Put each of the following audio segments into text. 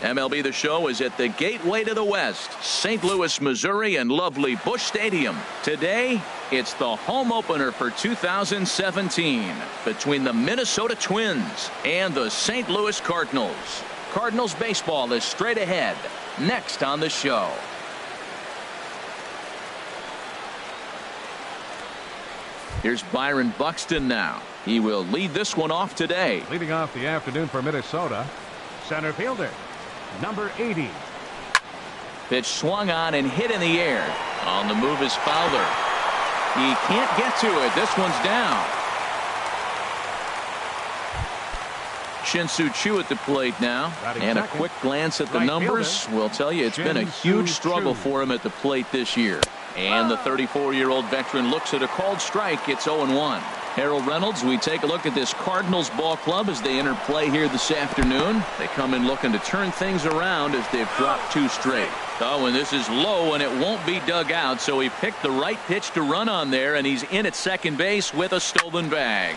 MLB The Show is at the gateway to the West, St. Louis, Missouri, and lovely Busch Stadium. Today, it's the home opener for 2017 between the Minnesota Twins and the St. Louis Cardinals. Cardinals baseball is straight ahead, next on the show. Here's Byron Buxton now. He will lead this one off today. Leading off the afternoon for Minnesota, center fielder, number 80. Pitch swung on and hit in the air. On the move is Fowler. He can't get to it. This one's down. Shin-Soo Choo at the plate now. And a quick glance at the numbers will tell you it's been a huge struggle for him at the plate this year. And the 34-year-old veteran looks at a called strike. It's 0-1. Harold Reynolds, we take a look at this Cardinals ball club as they enter play here this afternoon. They come in looking to turn things around as they've dropped 2 straight. Oh, and this is low, and it won't be dug out, so he picked the right pitch to run on there, and he's in at second base with a stolen bag.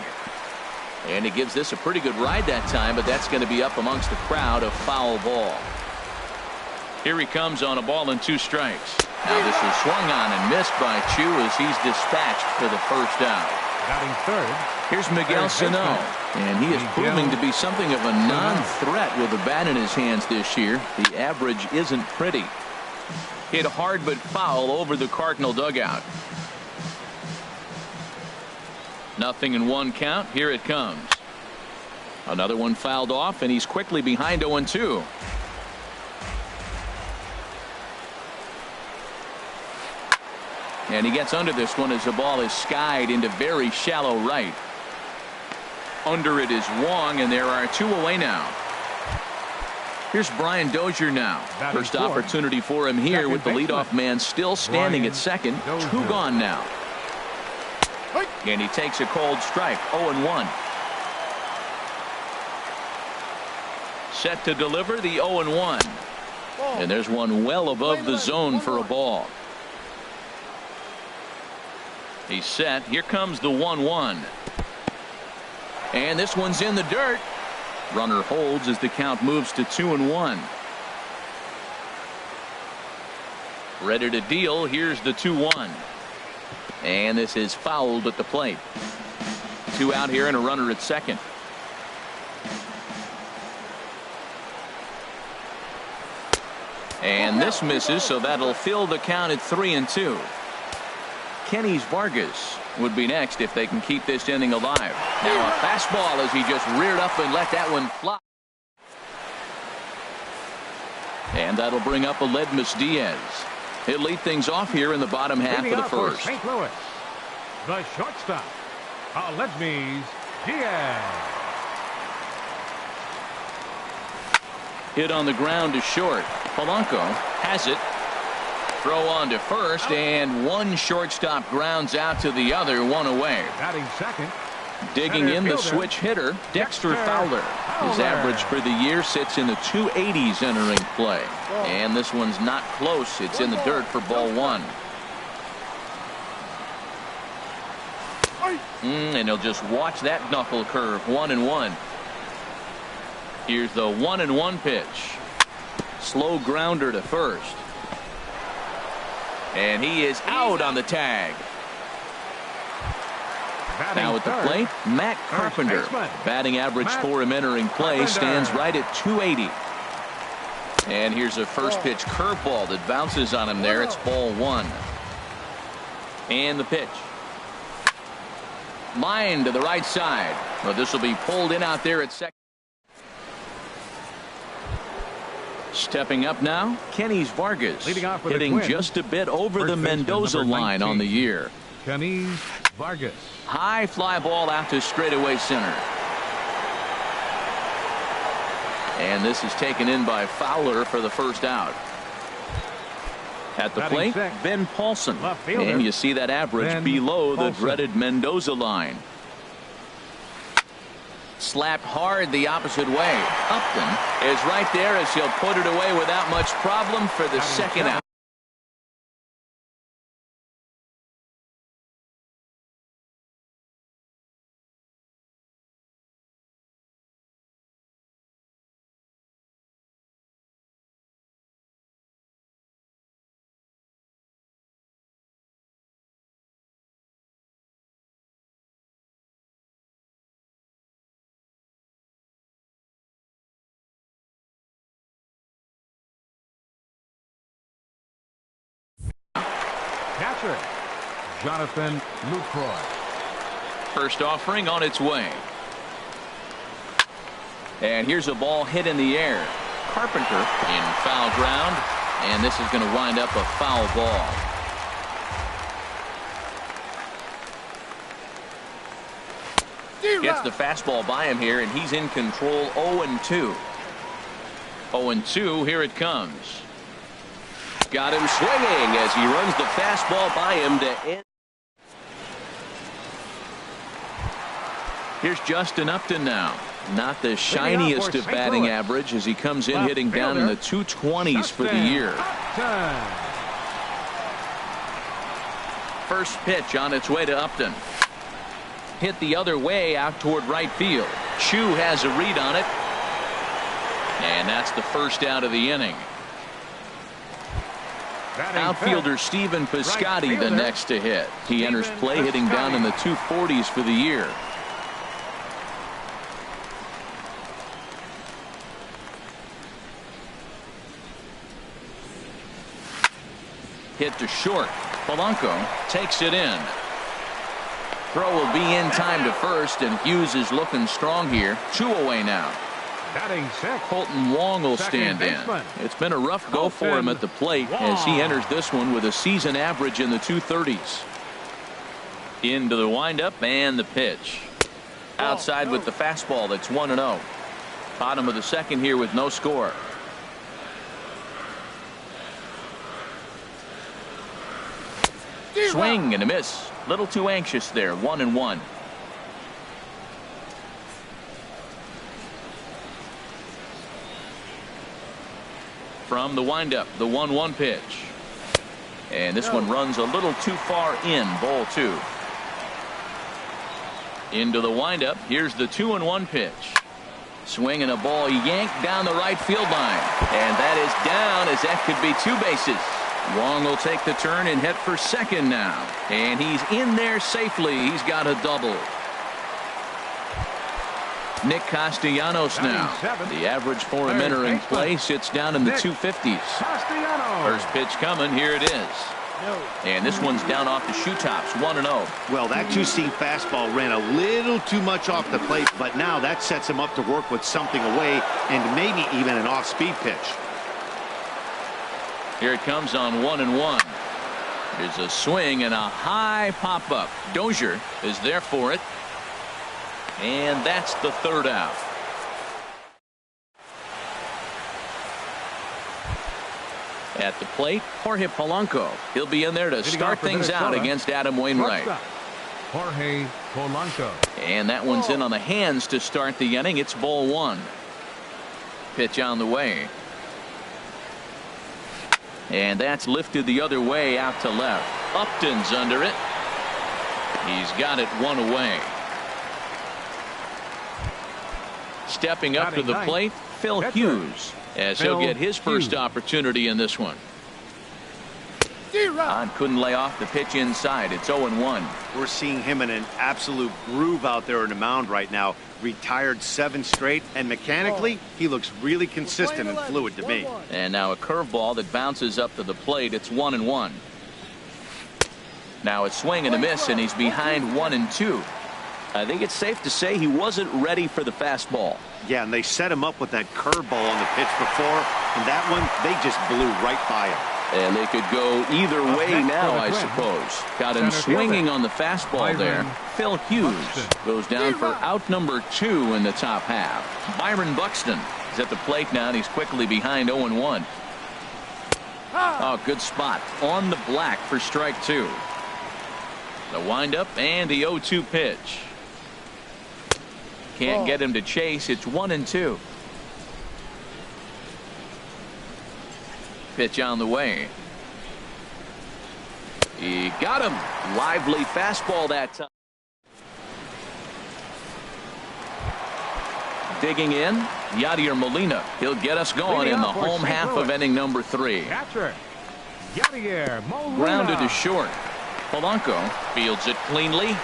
And he gives this a pretty good ride that time, but that's going to be up amongst the crowd, a foul ball. Here he comes on a ball and 2 strikes. Now this is swung on and missed by Choo as he's dispatched for the first out. Batting third. Here's Miguel Sano, and he is proving to be something of a non-threat with a bat in his hands this year. The average isn't pretty. Hit hard but foul over the Cardinal dugout. 0-1 count. Here it comes. Another one fouled off, and he's quickly behind 0-2. And he gets under this one as the ball is skied into very shallow right. Under it is Wong, and there are 2 away now. Here's Brian Dozier now. First opportunity for him here with the leadoff man still standing at second. 2 gone now. And he takes a cold strike. 0-1. Set to deliver the 0-1. And there's one well above the zone for a ball. He's set. Here comes the 1-1. And this one's in the dirt. Runner holds as the count moves to 2-1. Ready to deal. Here's the 2-1. And this is fouled at the plate. 2 out here and a runner at second. And this misses, so that'll fill the count at 3-2. Kenny's Vargas would be next if they can keep this inning alive. Now a fastball as he just reared up and let that one fly. And that'll bring up Aledmus Diaz. He'll lead things off here in the bottom half of the first. St. Louis, the shortstop, Aledmus Diaz. Hit on the ground to short. Polanco has it. Throw on to first, and one shortstop grounds out to the other, 1 away. Batting second. Digging in the switch hitter, Dexter Fowler. His average for the year sits in the 280s entering play. And this one's not close. It's in the dirt for ball 1. And he'll just watch that knuckle curve. 1-1. Here's the 1-1 pitch. Slow grounder to first. And he is out on the tag. Now at the plate, Matt Carpenter. Batting average for him entering play stands right at 280. And here's a first pitch curveball that bounces on him there. It's ball 1. And the pitch. Line to the right side. Well, this will be pulled in out there at second. Stepping up now, Kenny's Vargas, hitting just a bit over the Mendoza line on the year. Kenny's Vargas. High fly ball out to straightaway center. And this is taken in by Fowler for the first out. At the plate, Ben Paulson. And you see that average below the dreaded Mendoza line. Slapped hard the opposite way. Upton is right there as he'll put it away without much problem for the second out. Catcher, Jonathan Lucroy. First offering on its way. And here's a ball hit in the air. Carpenter in foul ground, and this is going to wind up a foul ball. Gets the fastball by him here, and he's in control. 0-2. 0-2. Here it comes. Got him swinging as he runs the fastball by him to end. Here's Justin Upton now. Not the shiniest of batting average as he comes in hitting down in the 220s for the year. First pitch on its way to Upton. Hit the other way out toward right field. Chu has a read on it. And that's the first out of the inning. Outfielder Stephen Piscotty the next to hit. He enters play hitting down in the 240s for the year. Hit to short. Polanco takes it in. Throw will be in time to first, and Hughes is looking strong here. 2 away now. Colton Wong will stand in. It's been a rough go for him at the plate as he enters this one with a season average in the 230s. Into the windup and the pitch. Outside with the fastball. That's 1-0. Bottom of the second here with no score. Swing and a miss. Little too anxious there. 1-1. From the windup, the 1-1 pitch. And this one runs a little too far in. Ball 2. Into the windup. Here's the 2-1 pitch. Swing and a ball yanked down the right field line. And that is down as that could be 2 bases. Wong will take the turn and head for second now. And he's in there safely. He's got a double. Nick Castellanos now. The average for him entering play sits down in the 250s. First pitch coming. Here it is. And this one's down off the shoe tops. 1-0. Well, that two-seam fastball ran a little too much off the plate, but now that sets him up to work with something away and maybe even an off-speed pitch. Here it comes on 1-1. There's a swing and a high pop-up. Dozier is there for it. And that's the third out. At the plate, Jorge Polanco. He'll be in there to start things out against Adam Wainwright. Jorge Polanco. And that one's in on the hands to start the inning. It's ball 1. Pitch on the way. And that's lifted the other way out to left. Upton's under it. He's got it 1 away. Stepping up to the plate, Phil Hughes, as he'll get his first opportunity in this one. Couldn't lay off the pitch inside. It's 0-1. We're seeing him in an absolute groove out there in the mound right now. Retired 7 straight, and mechanically, he looks really consistent and fluid to me. And now a curveball that bounces up to the plate. It's 1-1. Now a swing and a miss, and he's behind 1-2. I think it's safe to say he wasn't ready for the fastball. Yeah, and they set him up with that curveball on the pitch before, and that one, they just blew right by him. And they could go either way now, I suppose. Got him swinging on the fastball there. Phil Hughes goes down for out number 2 in the top half. Byron Buxton is at the plate now, and he's quickly behind 0-1. Oh, good spot on the black for strike 2. The windup and the 0-2 pitch. Can't get him to chase. It's 1-2. Pitch on the way. He got him. Lively fastball that time. Digging in, Yadier Molina. He'll get us going in the home half of inning number 3. Catcher, Yadier Molina. Grounded to short. Polanco fields it cleanly.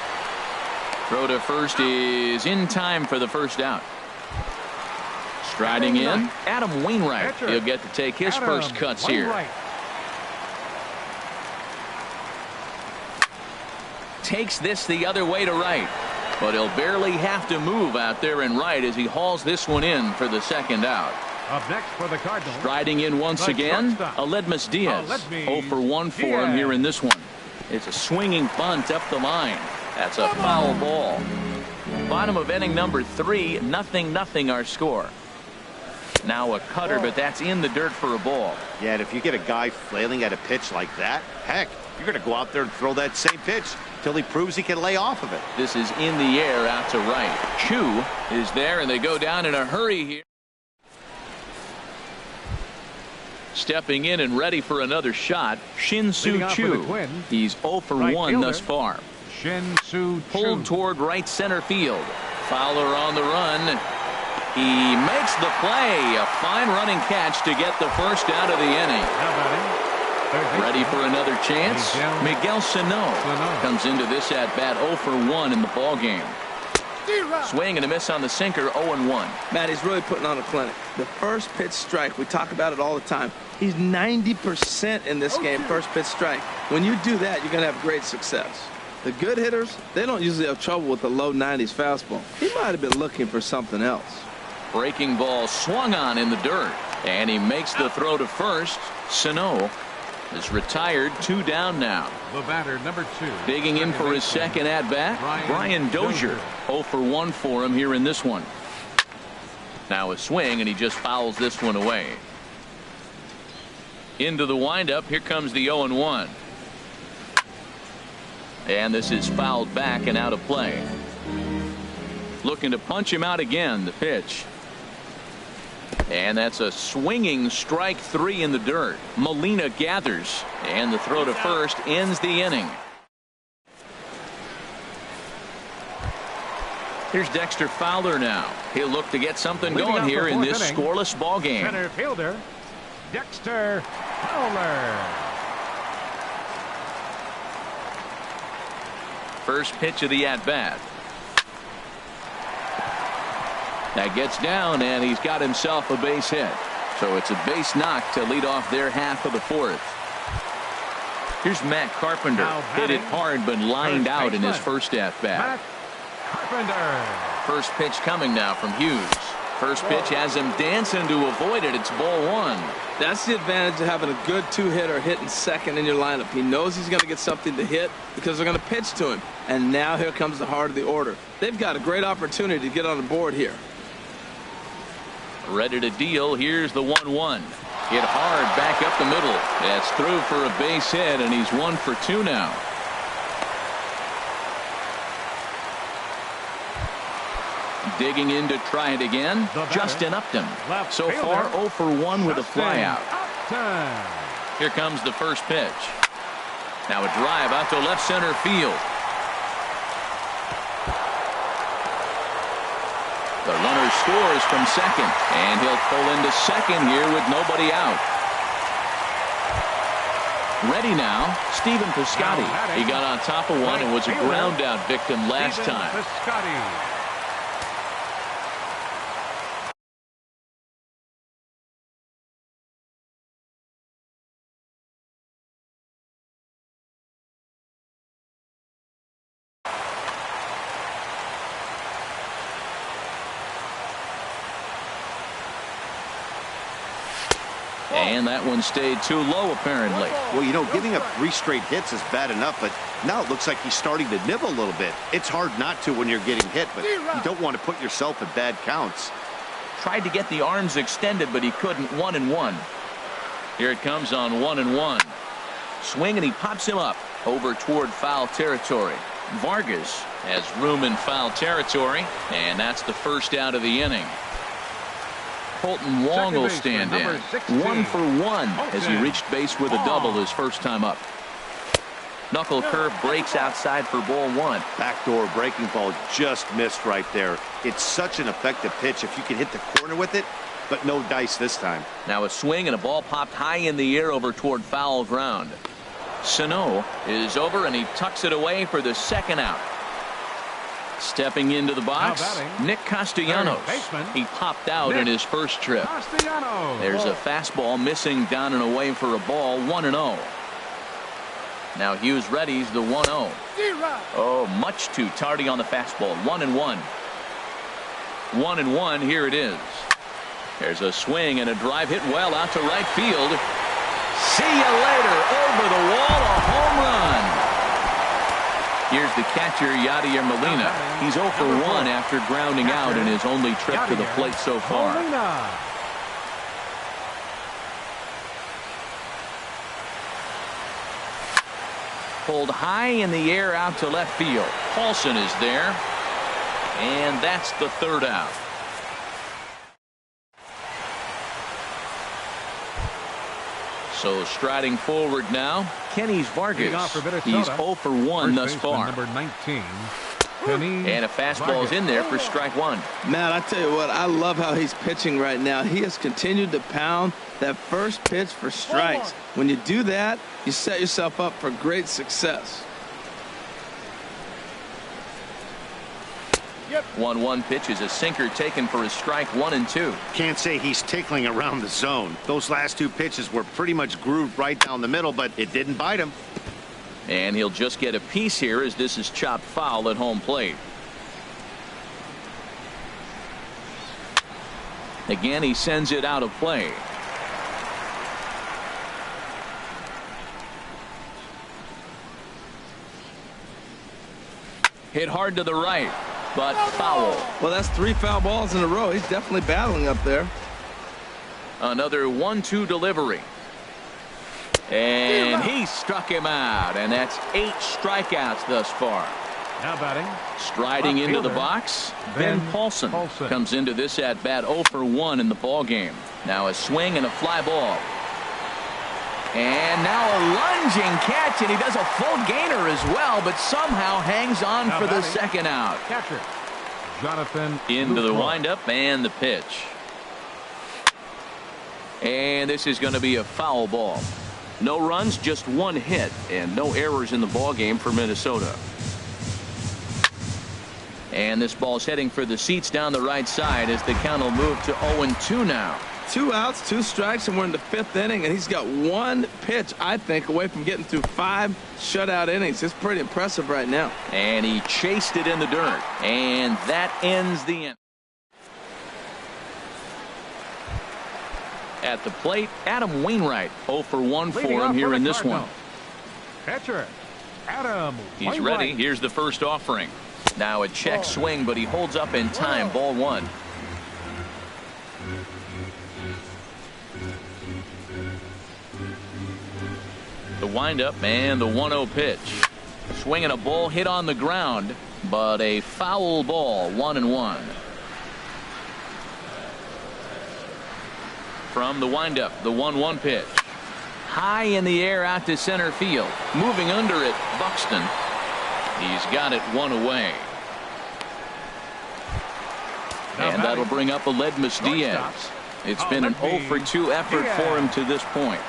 Throw to first is in time for the first out. Striding in, Adam Wainwright. He'll get to take his first cuts here. takes this the other way to right. But he'll barely have to move out there in right as he hauls this one in for the second out. Up next for the Cardinals. Striding in once again, Aledmus Diaz. 0 for 1 for him here in this one. It's a swinging bunt up the line. That's a foul ball. Bottom of inning number 3, 0-0 our score. Now a cutter, but that's in the dirt for a ball. Yeah, and if you get a guy flailing at a pitch like that, heck, you're going to go out there and throw that same pitch till he proves he can lay off of it. This is in the air out to right. Chu is there, and they go down in a hurry here. Stepping in and ready for another shot, Shin-Soo Choo. He's 0 for 1 thus far. Shin-Soo Choo. Pulled toward right center field. Fowler on the run. He makes the play. A fine running catch to get the first out of the inning. Ready for another chance? Miguel Sano comes into this at bat 0 for 1 in the ball game. Swing and a miss on the sinker, 0-1. Matt, he's really putting on a clinic. The first pitch strike, we talk about it all the time. He's 90% in this game, first pitch strike. When you do that, you're going to have great success. The good hitters, they don't usually have trouble with the low 90s fastball. He might have been looking for something else. Breaking ball swung on in the dirt, and he makes the throw to first. Sano is retired, 2 down now. The batter, number 2. Digging in for his second at bat, Brian Dozier. 0 for 1 for him here in this one. Now a swing, and he just fouls this one away. Into the windup, here comes the 0-1. And this is fouled back and out of play. Looking to punch him out again, the pitch. And that's a swinging strike 3 in the dirt. Molina gathers, and the throw to first ends the inning. Here's Dexter Fowler now. He'll look to get something going here in this scoreless ball game. Center fielder, Dexter Fowler. First pitch of the at-bat. That gets down, and he's got himself a base hit. So it's a base knock to lead off their half of the 4th. Here's Matt Carpenter. Hit it hard, but lined out in his first at-bat. Carpenter. First pitch coming now from Hughes. First pitch has him dancing to avoid it. It's ball 1. That's the advantage of having a good 2-hitter hitting second in your lineup. He knows he's going to get something to hit because they're going to pitch to him. And now here comes the heart of the order. They've got a great opportunity to get on the board here. Ready to deal. Here's the 1-1. Hit hard back up the middle. That's through for a base hit, and he's 1 for 2 now. Digging in to try it again, Justin Upton. So far 0 for 1 with a flyout. Here comes the first pitch. Now a drive out to left center field. The runner scores from second, and he'll pull into second here with nobody out. Ready now, Stephen Piscotty. He got on top of one and was a ground out victim last time. And that one stayed too low, apparently. Well, you know, giving up 3 straight hits is bad enough, but now it looks like he's starting to nibble a little bit. It's hard not to when you're getting hit, but you don't want to put yourself in bad counts. Tried to get the arms extended, but he couldn't. 1-1. Here it comes on 1-1. Swing, and he pops him up over toward foul territory. Vargas has room in foul territory, and that's the first out of the inning. Colton Wong will stand in. 1 for 1 as he reached base with a double his first time up. Knuckle curve breaks outside for ball 1. Backdoor breaking ball just missed right there. It's such an effective pitch if you can hit the corner with it, but no dice this time. Now a swing and a ball popped high in the air over toward foul ground. Sano is over, and he tucks it away for the second out. Stepping into the box, Nick Castellanos. He popped out in his first trip. There's a fastball missing down and away for a ball. 1-0. Now Hughes readies the 1-0. Oh, much too tardy on the fastball. 1-1. 1-1. Here it is. There's a swing and a drive hit well out to right field. See you later. Over the wall, a home run. Here's the catcher, Yadier Molina. He's 0 for 1 after grounding out in his only trip to the plate so far. Pulled high in the air out to left field. Paulson is there. And that's the third out. So striding forward now, Kenny Vargas. He's 0 for 1 thus far. Number 19. And a fastball is in there for strike one. Man, I tell you what, I love how he's pitching right now. He has continued to pound that first pitch for strikes. When you do that, you set yourself up for great success. 1-1 pitch is a sinker taken for a strike 1 and 2. Can't say he's tickling around the zone. Those last two pitches were pretty much grooved right down the middle, but it didn't bite him. And he'll just get a piece here as this is chopped foul at home plate. Again, he sends it out of play. Hit hard to the right, but foul. Well, that's 3 foul balls in a row. He's definitely battling up there. Another 1-2 delivery. And he struck him out, and that's 8 strikeouts thus far. Now batting. Striding into the box, Ben Paulson comes into this at bat 0 for 1 in the ball game. Now a swing and a fly ball. And now a lunging catch, and he does a full gainer as well, but somehow hangs on now for batting. the second out. Catcher Jonathan Into the Lucroy. windup and the pitch. And this is going to be a foul ball. No runs, just 1 hit, and no errors in the ball game for Minnesota. And this ball's heading for the seats down the right side as the count will move to 0-2 now. 2 outs, 2 strikes, and we're in the 5th inning, and he's got 1 pitch, I think, away from getting through 5 shutout innings. It's pretty impressive right now. And he chased it in the dirt, and that ends the inning. At the plate, Adam Wainwright, 0 for 1 for him here in this one. Catcher Adam He's Wainwright. ready. Here's the first offering. Now a check swing, but he holds up in time. Ball 1. The windup and the 1-0 pitch. Swinging a ball hit on the ground, but a foul ball. 1-1. From the windup, the 1-1 pitch. High in the air out to center field. Moving under it, Buxton. He's got it 1 away. And that'll bring up Aledmus Diaz. It's been an 0 for 2 effort for him to this point.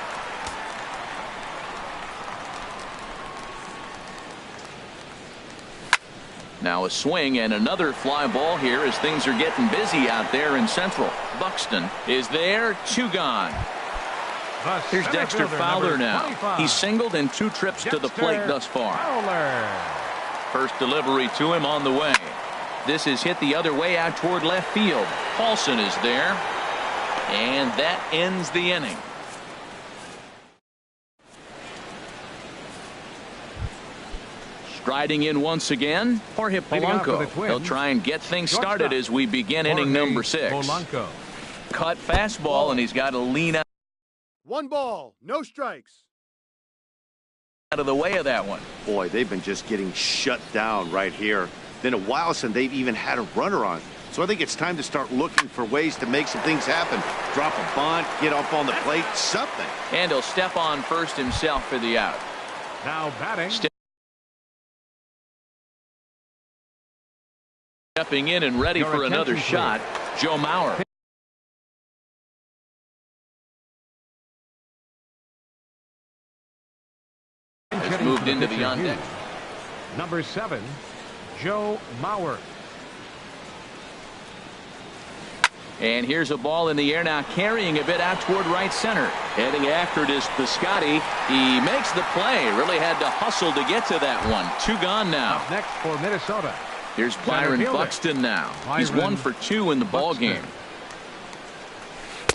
Now a swing and another fly ball here as things are getting busy out there in Central. Buxton is there, 2 gone. Here's Dexter Fowler now. 25. He's singled in 2 trips to the plate thus far. First delivery to him on the way. This is hit the other way out toward left field. Paulson is there. And that ends the inning. Striding in once again, Jorge Polanco. He'll try and get things started as we begin inning number 6. Polanco. Cut fastball, and he's got to lean out 1 ball, no strikes. of the way of that one. Boy, they've been just getting shut down right here. Been a while since they've even had a runner on. So I think it's time to start looking for ways to make some things happen. Drop a bunt, get up on the plate, something. And he'll step on first himself for the out. Now batting. Stepping in and ready for another shot, Joe Mauer. Has moved into the on deck. Number 7, Joe Mauer. And here's a ball in the air now, carrying a bit out toward right center. Heading after it is Piscotty. He makes the play. Really had to hustle to get to that one. 2 gone now. Up next for Minnesota. Here's Byron Buxton now. He's 1 for 2 in the ball game.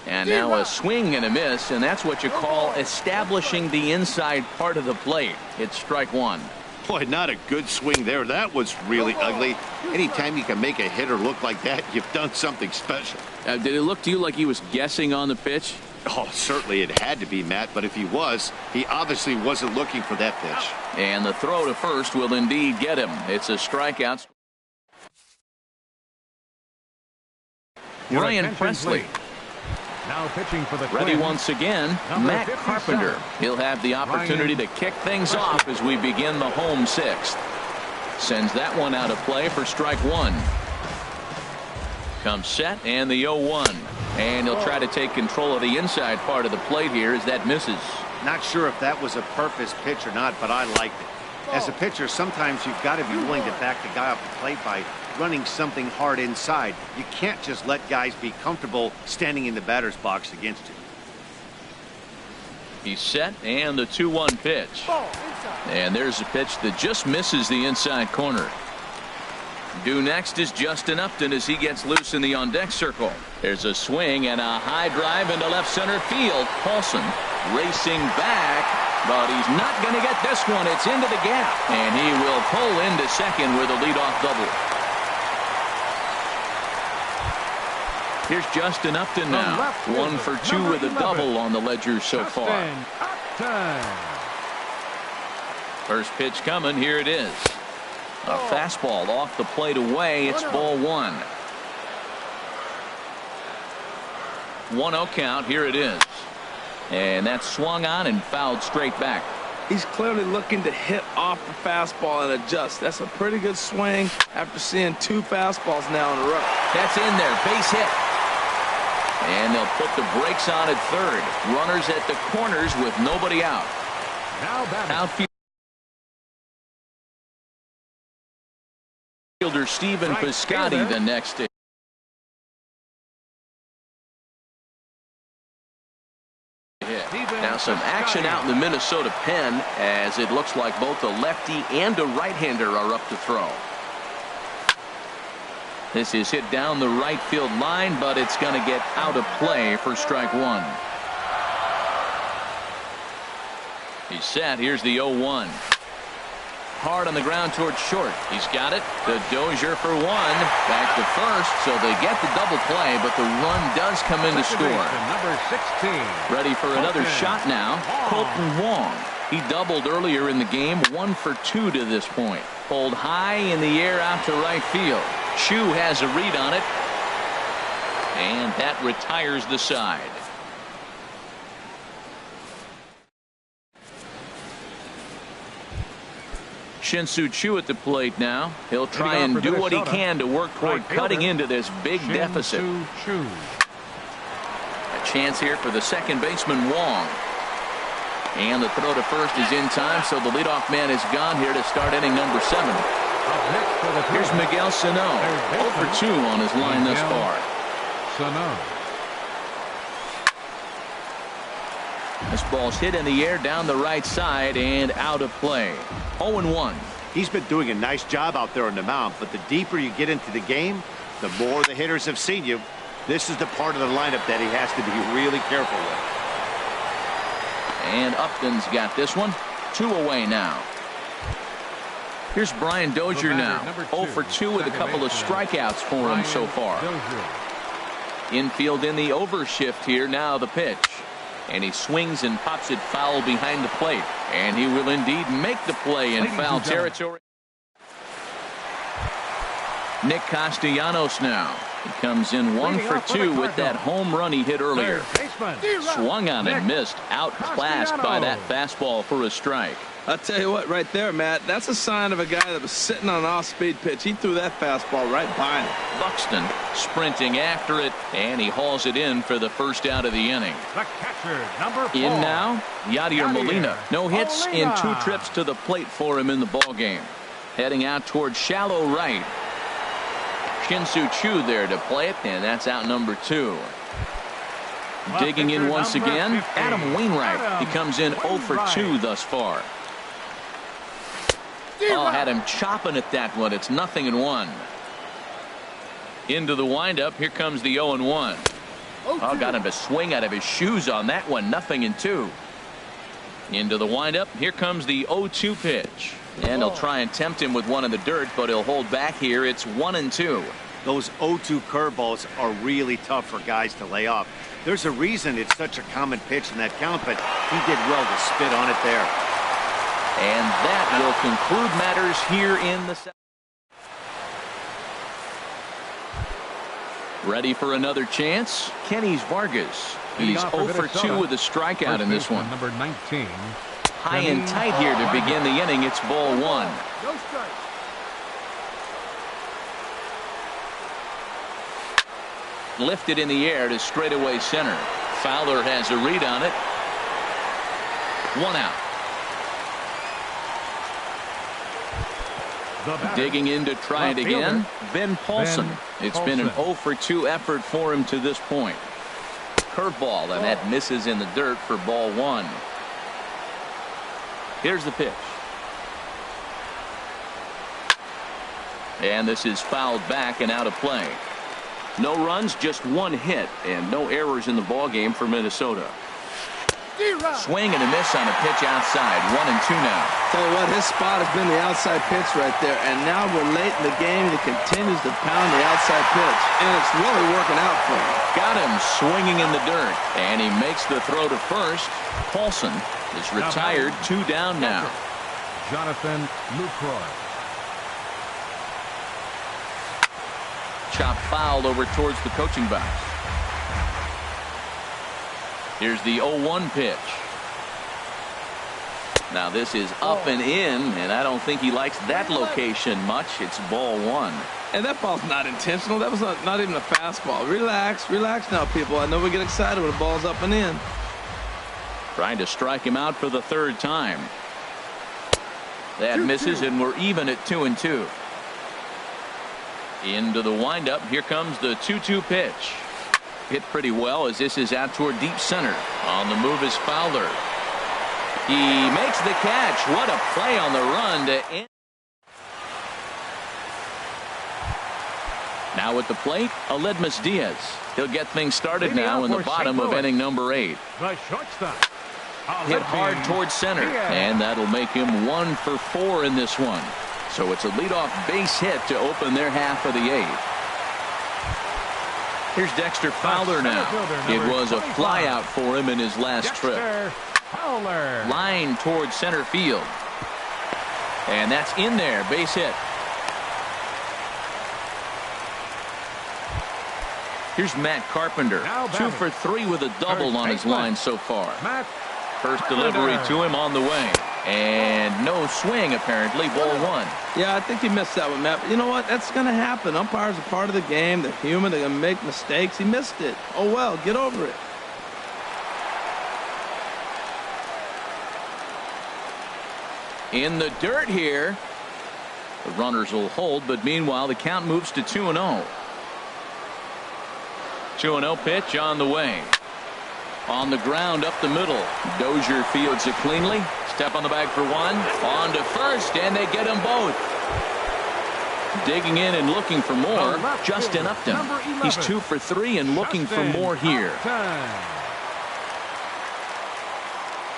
And now a swing and a miss, and that's what you call establishing the inside part of the plate. It's strike 1. Boy, not a good swing there. That was really ugly. Anytime you can make a hitter look like that, you've done something special. Did it look to you like he was guessing on the pitch? Oh, certainly it had to be, Matt, but if he was, he obviously wasn't looking for that pitch. And the throw to first will indeed get him. It's a strikeout. Ryan Presley. Now pitching for the Ready Twins. once again, Number Matt 57. Carpenter. He'll have the opportunity to kick things off as we begin the home 6th. Sends that one out of play for strike 1. Comes set and the 0-1. And he'll try to take control of the inside part of the plate here as that misses. Not sure if that was a purpose pitch or not, but I liked it. As a pitcher, sometimes you've got to be willing to back the guy off the plate by running something hard inside. You can't just let guys be comfortable standing in the batter's box against you. He's set and the 2-1 pitch. And there's a pitch that just misses the inside corner. Due next is Justin Upton as he gets loose in the on-deck circle. There's a swing and a high drive into left center field. Paulson racing back, but he's not going to get this one. It's into the gap, and he will pull into second with a leadoff double. Here's Justin Upton now. 1 for 2 with a double on the ledger so far. First pitch coming. Here it is. A fastball off the plate away. It's ball 1. 1-0 count. Here it is. And that's swung on and fouled straight back. He's clearly looking to hit off the fastball and adjust. That's a pretty good swing after seeing 2 fastballs now in a row. That's in there. Base hit. And they'll put the brakes on at third. Runners at the corners with nobody out. Outfielder Stephen Piscotty the next. Now some action out in the Minnesota pen as it looks like both a lefty and a right-hander are up to throw. This is hit down the right field line, but it's going to get out of play for strike 1. He's set. Here's the 0-1. Hard on the ground towards short. He's got it. The Dozier for 1. Back to first, so they get the double play, but the run does come in to score. Number 16. Ready for another shot now. Colton Wong. He doubled earlier in the game. 1 for 2 to this point. Pulled high in the air out to right field. Chu has a read on it. And that retires the side. Shin-Soo Choo at the plate now. He'll try and do what he can to work toward cutting into this big deficit. A chance here for the second baseman Wong. And the throw to first is in time, so the leadoff man is gone here to start inning number 7. Here's Miguel Sano. 0 for 2 on his line thus far. This ball's hit in the air down the right side and out of play. 0-1. He's been doing a nice job out there on the mound, but the deeper you get into the game, the more the hitters have seen you. This is the part of the lineup that he has to be really careful with. And Upton's got this one. 2 away now. Here's Brian Dozier now. 0 for 2 with a couple of strikeouts for him so far. Infield in the overshift here. Now the pitch. And he swings and pops it foul behind the plate. And he will indeed make the play in foul territory. Nick Castellanos now. He comes in 1 for 2 with that home run he hit earlier. Swung on and missed. Outclassed by that fastball for a strike. I'll tell you what, right there, Matt, that's a sign of a guy that was sitting on an off-speed pitch. He threw that fastball right by him. Buxton sprinting after it, and he hauls it in for the first out of the inning. The catcher, number 4. In now, Yadier Molina. No hits in 2 trips to the plate for him in the ball game. Heading out towards shallow right. Shin-Soo Choo there to play it, and that's out number 2. Digging in once again, Adam Wainwright. He comes in 0 for 2 thus far. Oh, had him chopping at that one. It's 0-1. Into the windup. Here comes the 0-1. Oh, got him to swing out of his shoes on that one. 0-2. Into the windup. Here comes the 0-2 pitch. And they'll try and tempt him with one in the dirt, but he'll hold back here. It's 1-2. Those 0-2 curveballs are really tough for guys to lay off. There's a reason it's such a common pitch in that count, but he did well to spit on it there. And that will conclude matters here in the second. Ready for another chance? Kenny's Vargas. He's 0 for 2 with a strikeout in this one. Number 19. High and tight here to begin the inning. It's ball 1. No strikes. Lifted in the air to straightaway center. Fowler has a read on it. 1 out. Digging in to try it again, Ben Paulson. It's been an 0 for 2 effort for him to this point. Curveball, and that misses in the dirt for ball 1. Here's the pitch. And this is fouled back and out of play. No runs, just 1 hit, and no errors in the ball game for Minnesota. Swing and a miss on a pitch outside. 1-2 now. Tell you what, his spot has been the outside pitch right there, and now we're late in the game. He continues to pound the outside pitch, and it's really working out for him. Got him swinging in the dirt, and he makes the throw to first. Paulson is retired. 2 down now. Jonathan Lucroy. Chop fouled over towards the coaching box. Here's the 0-1 pitch. Now this is up and in, and I don't think he likes that location much. It's ball 1. And that ball's not intentional. That was not even a fastball. Relax now, people. I know we get excited when the ball's up and in. Trying to strike him out for the 3rd time. That misses, and we're even at 2-2. Into the windup. Here comes the 2-2 pitch. Hit pretty well as this is out toward deep center. On the move is Fowler. He makes the catch. What a play on the run to end. Now at the plate, Aledmus Diaz. He'll get things started now in the bottom of inning number 8. The shortstop. Hit hard towards center, and that'll make him 1 for 4 in this one. So it's a leadoff base hit to open their half of the 8th. Here's Dexter Fowler now. It was a flyout for him in his last trip. Line towards center field. And that's in there. Base hit. Here's Matt Carpenter. 2 for 3 with a double on his line so far. First delivery to him on the way. And no swing, apparently. Ball 1. Yeah, I think he missed that one, Matt. But you know what? That's going to happen. Umpires are part of the game. They're human. They're going to make mistakes. He missed it. Oh, well, get over it. In the dirt here. The runners will hold, but meanwhile, the count moves to 2-0. 2-0 pitch on the way. On the ground up the middle. Dozier fields it cleanly. Step on the bag for 1. On to first, and they get them both. Digging in and looking for more. Justin Upton. He's 2 for 3 and looking for more here.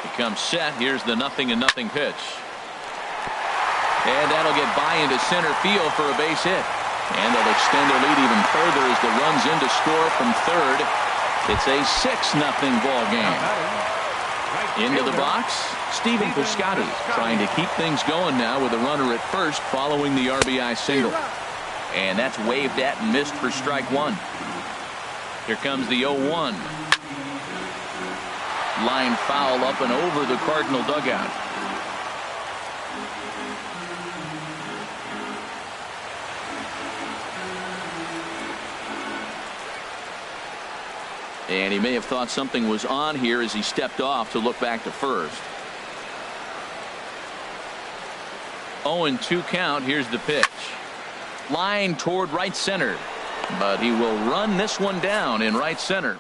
He comes set. Here's the 0-0 pitch. And that'll get by into center field for a base hit. And they'll extend their lead even further as the run's in to score from third. It's a 6-0 ball game. Into the box, Stephen Piscotty trying to keep things going now with a runner at first following the RBI single. And that's waved at and missed for strike 1. Here comes the 0-1. Line foul up and over the Cardinal dugout. And he may have thought something was on here as he stepped off to look back to first. 0-2 count. Here's the pitch. Line toward right center. But he will run this one down in right center.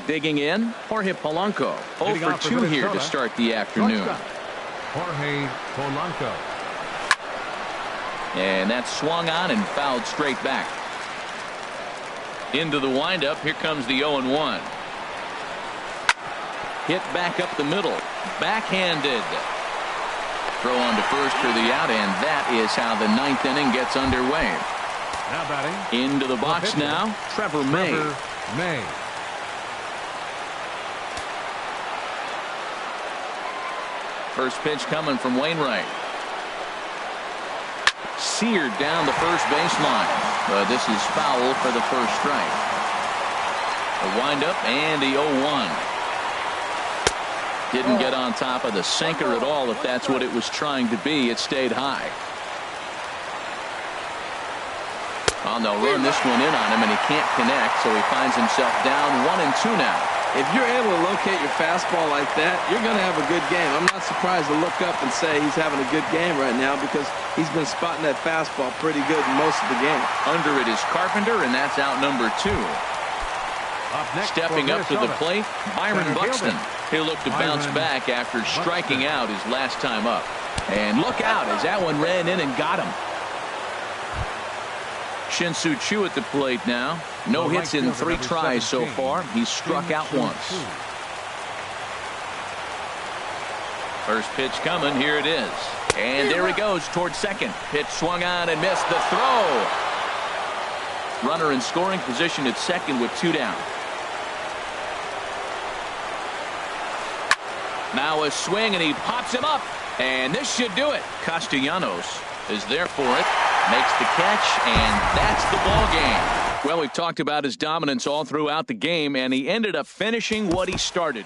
Digging in, Jorge Polanco. 0 for 2 here to start the afternoon. Jorge Polanco. And that's swung on and fouled straight back. Into the windup. Here comes the 0-1. Hit back up the middle. Backhanded. Throw on to first for the out, and that is how the 9th inning gets underway. Now batting. Into the box now, Trevor May. First pitch coming from Wainwright. Seared down the first baseline. But this is foul for the first strike. The windup and the 0-1. Didn't get on top of the sinker at all, if that's what it was trying to be. It stayed high. Oh, they'll run this one in on him, and he can't connect, so he finds himself down 1-2 now. If you're able to locate your fastball like that, you're going to have a good game. I'm not surprised to look up and say he's having a good game right now because he's been spotting that fastball pretty good most of the game. Under it is Carpenter, and that's out number 2. Stepping up to the plate, Byron Buxton. He'll look to bounce back after striking out his last time up. And look out as that one ran in and got him. Shin-Soo Choo at the plate now. No hits in 3 tries so far. He's struck out once. First pitch coming. Here it is. And there he goes towards second. Pitch swung on and missed the throw. Runner in scoring position at second with 2 down. Now a swing, and he pops him up. And this should do it. Castellanos is there for it. Makes the catch, and that's the ball game. Well, we've talked about his dominance all throughout the game, and he ended up finishing what he started.